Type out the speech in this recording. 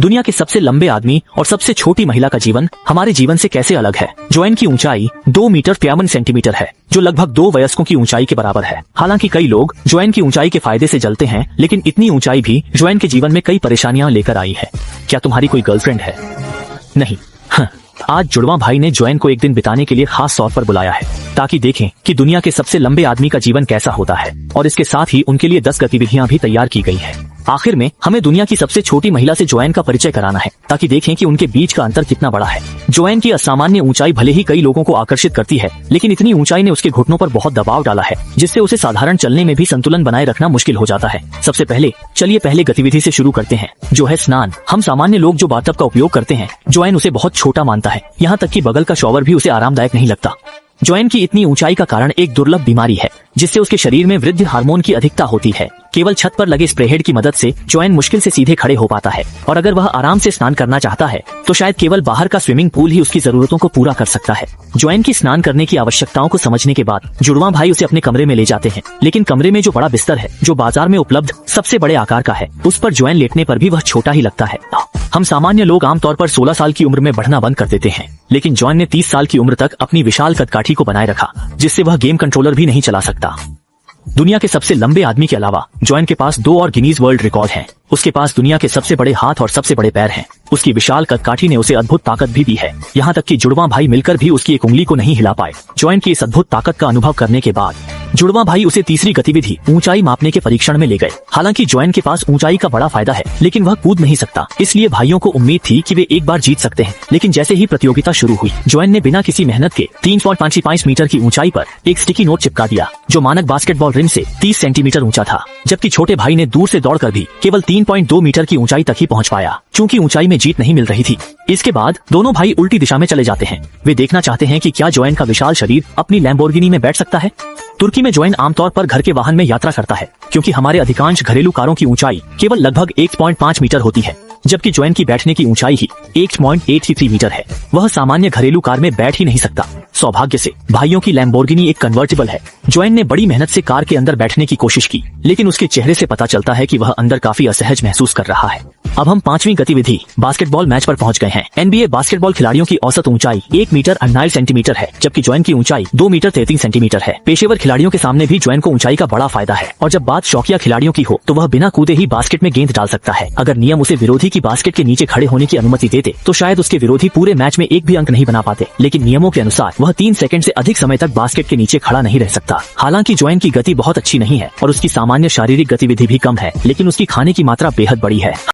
दुनिया के सबसे लंबे आदमी और सबसे छोटी महिला का जीवन हमारे जीवन से कैसे अलग है। जोएन की ऊंचाई 2 मीटर 53 सेंटीमीटर है, जो लगभग 2 वयस्कों की ऊंचाई के बराबर है। हालांकि कई लोग जोएन की ऊंचाई के फायदे से जलते हैं, लेकिन इतनी ऊंचाई भी जोएन के जीवन में कई परेशानियां लेकर आई है। क्या तुम्हारी कोई गर्लफ्रेंड है? नहीं। आज जुड़वा भाई ने जोएन को एक दिन बिताने के लिए खास तौर पर बुलाया है, ताकि देखें कि दुनिया के सबसे लंबे आदमी का जीवन कैसा होता है, और इसके साथ ही उनके लिए 10 गतिविधियां भी तैयार की गई है। आखिर में हमें दुनिया की सबसे छोटी महिला से जोएन का परिचय कराना है, ताकि देखें कि उनके बीच का अंतर कितना बड़ा है। जोएन की असामान्य ऊंचाई भले ही कई लोगों को आकर्षित करती है, लेकिन इतनी ऊंचाई ने उसके घुटनों पर बहुत दबाव डाला है, जिससे उसे साधारण चलने में भी संतुलन बनाए रखना मुश्किल हो जाता है। सबसे पहले चलिए पहले गतिविधि से शुरू करते हैं, जो है स्नान। हम सामान्य लोग जो बाथटब का उपयोग करते हैं, जोएन उसे बहुत छोटा मानता है। यहाँ तक कि बगल का शॉवर भी उसे आरामदायक नहीं लगता। जोएन की इतनी ऊंचाई का कारण एक दुर्लभ बीमारी है, जिससे उसके शरीर में वृद्धि हार्मोन की अधिकता होती है। केवल छत पर लगे स्प्रे हेड की मदद से जोएन मुश्किल से सीधे खड़े हो पाता है, और अगर वह आराम से स्नान करना चाहता है तो शायद केवल बाहर का स्विमिंग पूल ही उसकी जरूरतों को पूरा कर सकता है। जोएन की स्नान करने की आवश्यकताओं को समझने के बाद जुड़वा भाई उसे अपने कमरे में ले जाते हैं, लेकिन कमरे में जो बड़ा बिस्तर है, जो बाजार में उपलब्ध सबसे बड़े आकार का है, उस पर जोएन लेटने पर भी वह छोटा ही लगता है। हम सामान्य लोग आमतौर पर 16 साल की उम्र में बढ़ना बंद कर देते हैं, लेकिन जोएन ने 30 साल की उम्र तक अपनी विशाल कदकाठी को बनाए रखा, जिससे वह गेम कंट्रोलर भी नहीं चला सकता। दुनिया के सबसे लंबे आदमी के अलावा जोएन के पास 2 और गिनीज वर्ल्ड रिकॉर्ड हैं। उसके पास दुनिया के सबसे बड़े हाथ और सबसे बड़े पैर हैं। उसकी विशाल कदकाठी ने उसे अद्भुत ताकत भी दी है, यहाँ तक कि जुड़वा भाई मिलकर भी उसकी एक उंगली को नहीं हिला पाए। जोएन की इस अद्भुत ताकत का अनुभव करने के बाद जुड़वा भाई उसे तीसरी गतिविधि ऊंचाई मापने के परीक्षण में ले गए। हालांकि जोएन के पास ऊंचाई का बड़ा फायदा है, लेकिन वह कूद नहीं सकता, इसलिए भाइयों को उम्मीद थी कि वे एक बार जीत सकते हैं। लेकिन जैसे ही प्रतियोगिता शुरू हुई, जोएन ने बिना किसी मेहनत के 3.55 मीटर की ऊंचाई पर एक स्टिकी नोट चिपका दिया, जो मानक बास्केटबॉल रिम से 30 सेंटीमीटर ऊंचा था। जबकि छोटे भाई ने दूर से दौड़कर भी केवल 3.2 मीटर की ऊंचाई तक ही पहुंच पाया, क्योंकि ऊंचाई में जीत नहीं मिल रही थी। इसके बाद दोनों भाई उल्टी दिशा में चले जाते हैं। वे देखना चाहते हैं कि क्या जोएन का विशाल शरीर अपनी लैम्बोर्गिनी में बैठ सकता है। तुर्की में जोएन आमतौर पर घर के वाहन में यात्रा करता है, क्योंकि हमारे अधिकांश घरेलू कारों की ऊंचाई केवल लगभग 1.5 मीटर होती है, जबकि जोएन की बैठने की ऊंचाई ही 1.83 मीटर है। वह सामान्य घरेलू कार में बैठ ही नहीं सकता। सौभाग्य से भाइयों की लैम्बोर्गिनी एक कन्वर्टिबल है। जोएन ने बड़ी मेहनत से कार के अंदर बैठने की कोशिश की, लेकिन उसके चेहरे से पता चलता है कि वह अंदर काफी असहज महसूस कर रहा है। अब हम 5वीं गतिविधि बास्केटबॉल मैच पर पहुंच गए हैं। NBA बास्केटबॉल खिलाड़ियों की औसत ऊंचाई 1 मीटर 98 सेंटीमीटर है, जबकि जोएन की ऊंचाई 2 मीटर 33 सेंटीमीटर है। पेशेवर खिलाड़ियों के सामने भी जोएन को ऊंचाई का बड़ा फायदा है, और जब बात शौकिया खिलाड़ियों की हो तो वह बिना कूदे ही बास्केट में गेंद डाल सकता है। अगर नियम उसे विरोधी की बास्केट के नीचे खड़े होने की अनुमति देते तो शायद उसके विरोधी पूरे मैच में एक भी अंक नहीं बना पाते, लेकिन नियमों के अनुसार वह 3 सेकंड से अधिक समय तक बास्केट के नीचे खड़ा नहीं रह सकता। हालांकि जोएन की गति बहुत अच्छी नहीं है और उसकी सामान्य शारीरिक गतिविधि भी कम है, लेकिन उसकी खाने की मात्रा बेहद बड़ी है।